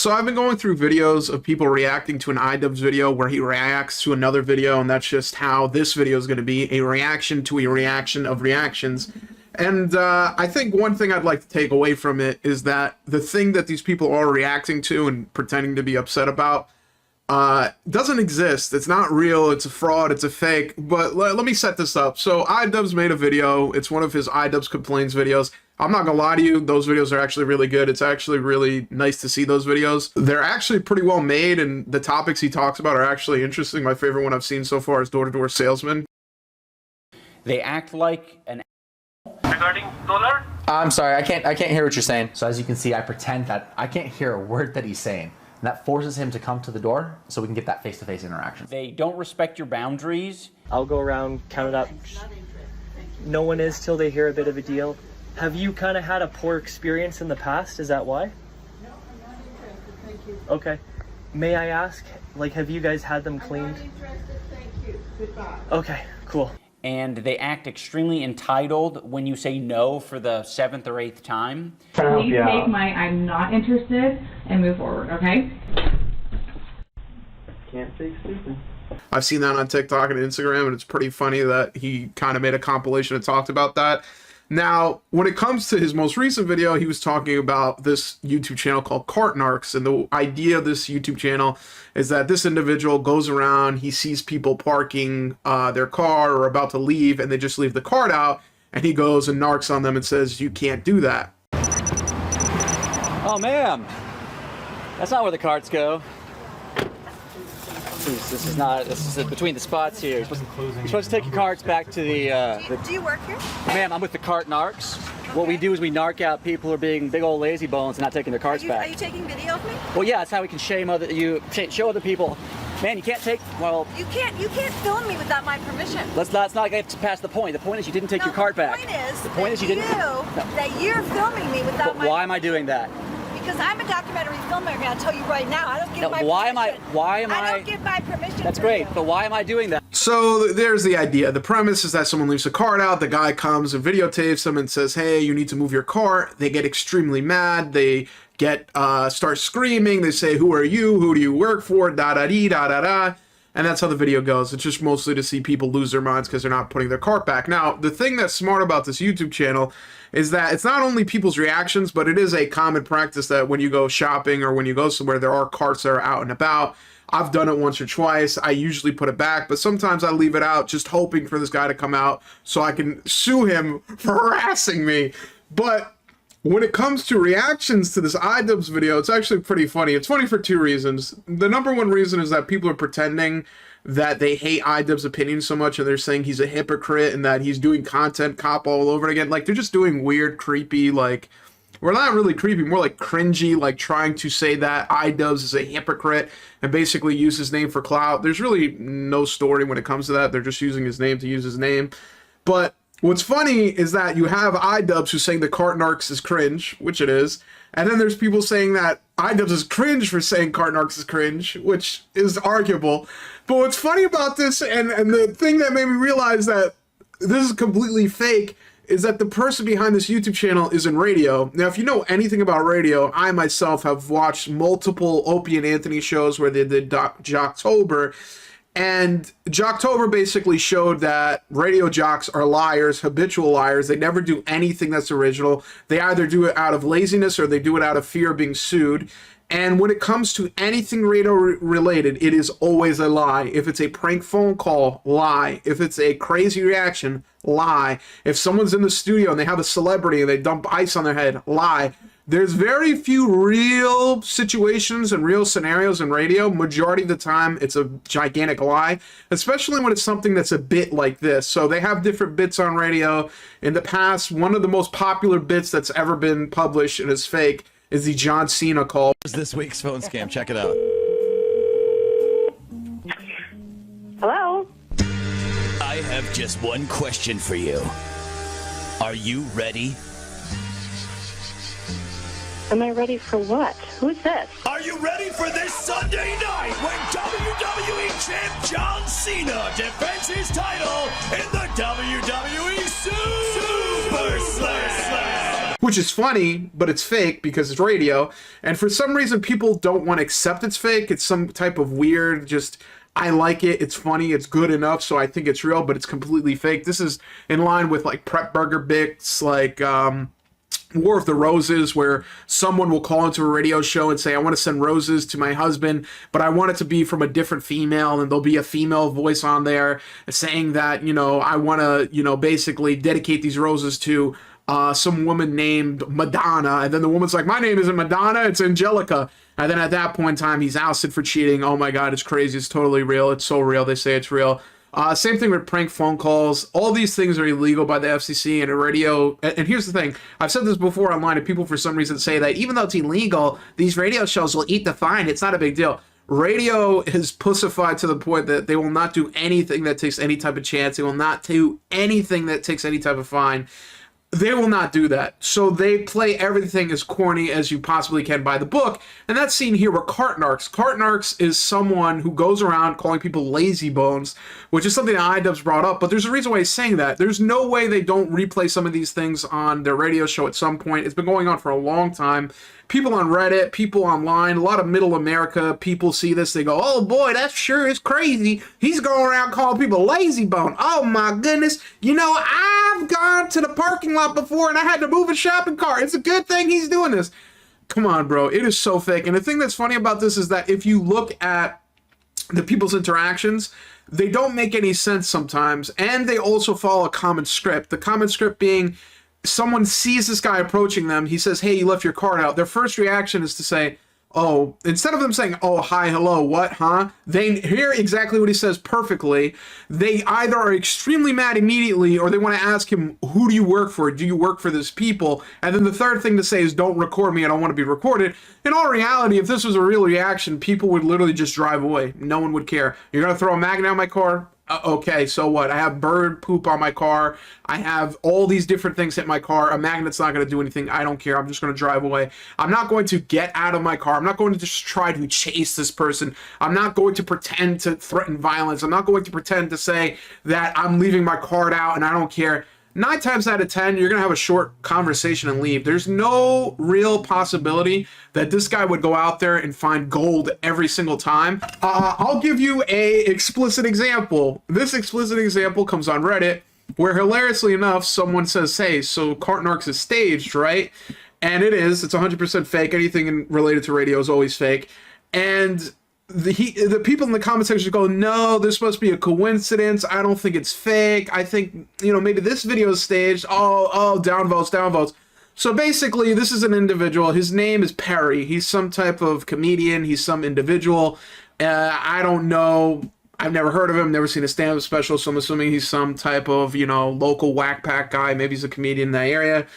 So I've been going through videos of people reacting to an iDubbbz video where he reacts to another video, and that's just how this video is going to be, a reaction to a reaction of reactions. And I think one thing I'd like to take away from it is that the thing that these people are reacting to and pretending to be upset about doesn't exist. It's not real. It's a fraud. It's a fake. But let me set this up. So iDubbbz made a video. It's one of his iDubbbz complaints videos. I'm not gonna lie to you, those videos are actually really good. It's actually really nice to see those videos. They're actually pretty well made, and the topics he talks about are actually interesting. My favorite one I've seen so far is door-to-door salesman. They act like an... Regarding solar? I'm sorry, I can't hear what you're saying. So as you can see, I pretend that I can't hear a word that he's saying. And that forces him to come to the door so we can get that face-to-face interaction. They don't respect your boundaries. I'll go around, count it up. No one is till they hear a bit of a deal. Have you kind of had a poor experience in the past? Is that why? No, I'm not interested, thank you. Okay. May I ask, like, have you guys had them cleaned? I'm not interested, thank you. Goodbye. Okay, cool. And they act extremely entitled when you say no for the 7th or 8th time. Please take my I'm not interested and move forward, okay? Can't say stupid. I've seen that on TikTok and Instagram, and it's pretty funny that he kind of made a compilation and talked about that. Now, when it comes to his most recent video, he was talking about this YouTube channel called Narcs, and the idea of this YouTube channel is that this individual goes around, he sees people parking their car or about to leave, and they just leave the cart out, and he goes and narcs on them and says, you can't do that. Oh, ma'am, that's not where the carts go. This is between the spots here. You're supposed to take your carts back to the... Do you work here? Ma'am, I'm with the cart narcs. Okay. What we do is we narc out people who are being big old lazy bones and not taking their carts back. Are you taking video of me? Well, yeah, that's how we can show other people. Man, you can't take, well... You can't film me without my permission. Let's not get past the point. The point is you didn't take your cart back. The point is you didn't... that you're filming me without my... Why am I doing that? Because I'm a documentary filmmaker, and I'll tell you right now, I don't give my permission. Why am I... I don't give my permission. That's great, but why am I doing that? So there's the idea. The premise is that someone leaves a cart out, the guy comes and videotapes them and says, hey, you need to move your cart. They get extremely mad. They start screaming. They say, who are you? Who do you work for? Da-da-dee, da-da-da. And that's how the video goes. It's just mostly to see people lose their minds because they're not putting their cart back. Now, the thing that's smart about this YouTube channel is that it's not only people's reactions, but it is a common practice that when you go shopping or when you go somewhere, there are carts that are out and about. I've done it once or twice. I usually put it back, but sometimes I leave it out just hoping for this guy to come out so I can sue him for harassing me. But when it comes to reactions to this iDubbbz video, it's actually pretty funny. It's funny for two reasons. The number one reason is that people are pretending that they hate iDubbbz opinion so much, and they're saying he's a hypocrite and that he's doing content cop all over again. Like, they're just doing weird, creepy, like, we're not really creepy, more like cringy, like trying to say that iDubbbz is a hypocrite and basically use his name for clout. There's really no story when it comes to that. They're just using his name to use his name. But what's funny is that you have iDubbbz who's saying the cart narcs is cringe, which it is, and then there's people saying that iDubbbz is cringe for saying cart narcs is cringe, which is arguable. But what's funny about this, and the thing that made me realize that this is completely fake, is that the person behind this YouTube channel is in radio. Now, if you know anything about radio, I myself have watched multiple Opie and Anthony shows where they did Jocktober, and Jocktober basically showed that radio jocks are liars, habitual liars. They never do anything that's original. They either do it out of laziness or they do it out of fear of being sued. And when it comes to anything radio related, it is always a lie. If it's a prank phone call, lie. If it's a crazy reaction, lie. If someone's in the studio and they have a celebrity and they dump ice on their head, lie. There's very few real situations and real scenarios in radio. Majority of the time, it's a gigantic lie, especially when it's something that's a bit like this. So they have different bits on radio. In the past, one of the most popular bits that's ever been published and is fake is the John Cena call. This week's phone scam. Check it out. Hello? I have just one question for you. Are you ready? Am I ready for what? Who's this? Are you ready for this Sunday night when WWE champ John Cena defends his title in the WWE Super Slam? which is funny, but it's fake because it's radio. And for some reason, people don't want to accept it's fake. It's some type of weird, just, I like it, it's funny, it's good enough, so I think it's real, but it's completely fake. This is in line with like prep burger bits, like War of the Roses, where someone will call into a radio show and say, I want to send roses to my husband, but I want it to be from a different female, and there'll be a female voice on there saying that, you know, I want to, you know, basically dedicate these roses to some woman named Madonna, and then the woman's like, my name isn't Madonna, it's Angelica. And then at that point in time, he's ousted for cheating. Oh my God, it's crazy. It's totally real. It's so real. They say it's real. Same thing with prank phone calls. All these things are illegal by the FCC and a radio. And here's the thing. I've said this before online, and people for some reason say that even though it's illegal, these radio shows will eat the fine. It's not a big deal. Radio is pussified to the point that they will not do anything that takes any type of chance. They will not do anything that takes any type of fine. They will not do that. So they play everything as corny as you possibly can by the book. And that's seen here with Cart Narcs. Cart Narcs is someone who goes around calling people lazy bones, which is something that iDubbbz brought up. But there's a reason why he's saying that. There's no way they don't replay some of these things on their radio show at some point. It's been going on for a long time. People on Reddit, people online, a lot of middle America people see this. They go, oh boy, that sure is crazy. He's going around calling people lazy bone. Oh my goodness. You know, I've gone to the parking lot before and I had to move a shopping cart. It's a good thing he's doing this. Come on, bro. It is so fake. And the thing that's funny about this is that if you look at the people's interactions, they don't make any sense sometimes. And they also follow a common script. The common script being, someone sees this guy approaching them. He says, hey, you left your card out. Their first reaction is to say, oh, instead of them saying, oh, hi, hello, what, huh? They hear exactly what he says perfectly. They either are extremely mad immediately or they want to ask him, who do you work for? Do you work for this people? And then the third thing to say is, don't record me. I don't want to be recorded. In all reality, if this was a real reaction, people would literally just drive away. No one would care. You're going to throw a magnet on my car? Okay, so what? I have bird poop on my car. I have all these different things hit my car. A magnet's not going to do anything. I don't care. I'm just going to drive away. I'm not going to get out of my car. I'm not going to just try to chase this person. I'm not going to pretend to threaten violence. I'm not going to pretend to say that I'm leaving my card out and I don't care. 9 times out of 10, you're going to have a short conversation and leave. There's no real possibility that this guy would go out there and find gold every single time. I'll give you a explicit example. This explicit example comes on Reddit, where hilariously enough, someone says, hey, so Cart Narcs is staged, right? And it is. It's 100% fake. Anything related to radio is always fake. And the people in the comment section go, no, this must be a coincidence. I don't think it's fake. I think, you know, maybe this video is staged. Oh, downvotes, downvotes. So basically, this is an individual. His name is Perry. He's some type of comedian. He's some individual. I don't know. I've never heard of him, never seen a stand-up special, so I'm assuming he's some type of, you know, local whack pack guy. Maybe he's a comedian in that area.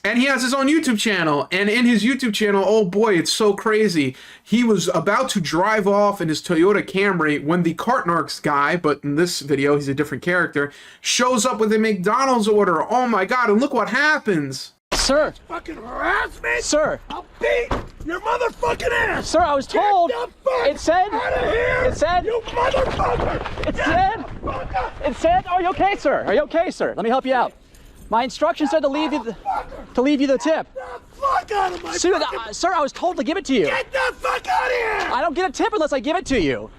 And he has his own YouTube channel. And in his YouTube channel, oh boy, it's so crazy. He was about to drive off in his Toyota Camry when the Cart Narcs guy, but in this video, he's a different character, shows up with a McDonald's order. Oh my God, and look what happens. Sir. Fucking harass me? Sir. I'll beat your motherfucking ass. Sir, I was told. Get the fuck it said. out of here. It said. You motherfucker. It said. It said. Are you okay, sir? Are you okay, sir? Let me help you out. My instructions said to leave you the tip. Get the fuck out of my Sir, I was told to give it to you. Get the fuck out of here. I don't get a tip unless I give it to you.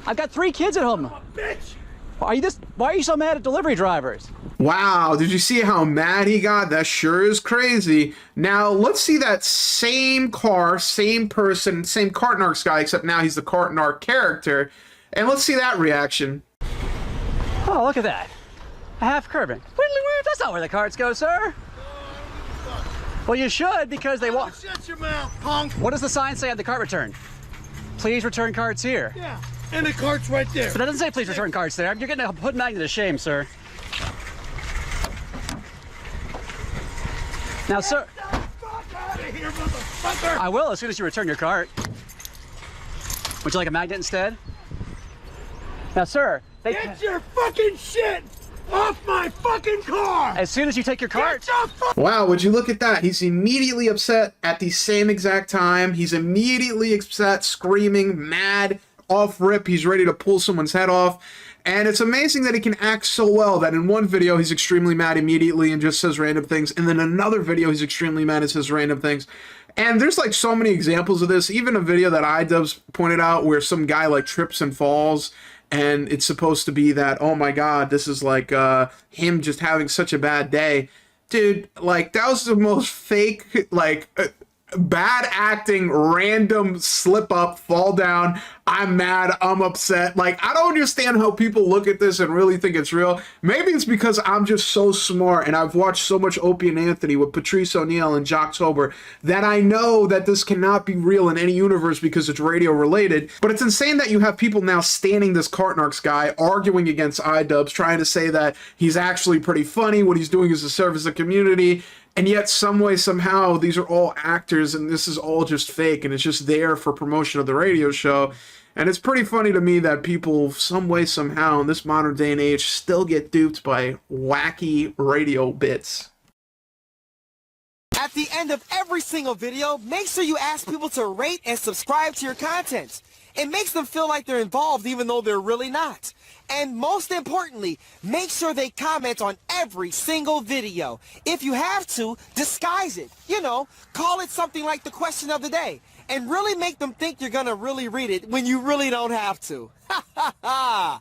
I've got 3 kids at home. Bitch. Why are you so mad at delivery drivers? Wow, did you see how mad he got? That sure is crazy. Now, let's see that same car, same person, same Cart Narcs guy, except now he's the Cart Narc character. And let's see that reaction. Oh, look at that. A half curbing. That's not where the carts go, sir. Well, you should, because they want. Shut your mouth, punk. What does the sign say on the cart return? Please return carts here. Yeah, and the cart's right there. But it doesn't say please return carts there. You're getting put magnet to shame, sir. Now, sir. Get the fuck out of here, motherfucker. I will as soon as you return your cart. Would you like a magnet instead? Now, sir. Get your fucking shit off my fucking car! As soon as you take your cart. Wow, would you look at that? He's immediately upset at the same exact time. He's immediately upset, screaming, mad, off rip, he's ready to pull someone's head off. And it's amazing that he can act so well that in one video he's extremely mad immediately and just says random things, and then another video he's extremely mad and says random things. And there's like so many examples of this. Even a video that iDubbbz pointed out where some guy like trips and falls, and it's supposed to be that, oh my god, this is like him just having such a bad day. Dude, like, that was the most fake, like, bad acting, random slip up, fall down, I'm mad, I'm upset. Like, I don't understand how people look at this and really think it's real. Maybe it's because I'm just so smart and I've watched so much Opie and Anthony with Patrice O'Neal and Jock Tober that I know that this cannot be real in any universe because it's radio related. But it's insane that you have people now standing this Narcs guy arguing against iDubbbz, trying to say that he's actually pretty funny, what he's doing is to service the community. And yet, some way, somehow, these are all actors, and this is all just fake, and it's just there for promotion of the radio show. And it's pretty funny to me that people, some way, somehow, in this modern day and age, still get duped by wacky radio bits. At the end of every single video, make sure you ask people to rate and subscribe to your content. It makes them feel like they're involved even though they're really not. And most importantly, make sure they comment on every single video. If you have to, disguise it. You know, call it something like the question of the day. And really make them think you're gonna really read it when you really don't have to. Ha ha ha!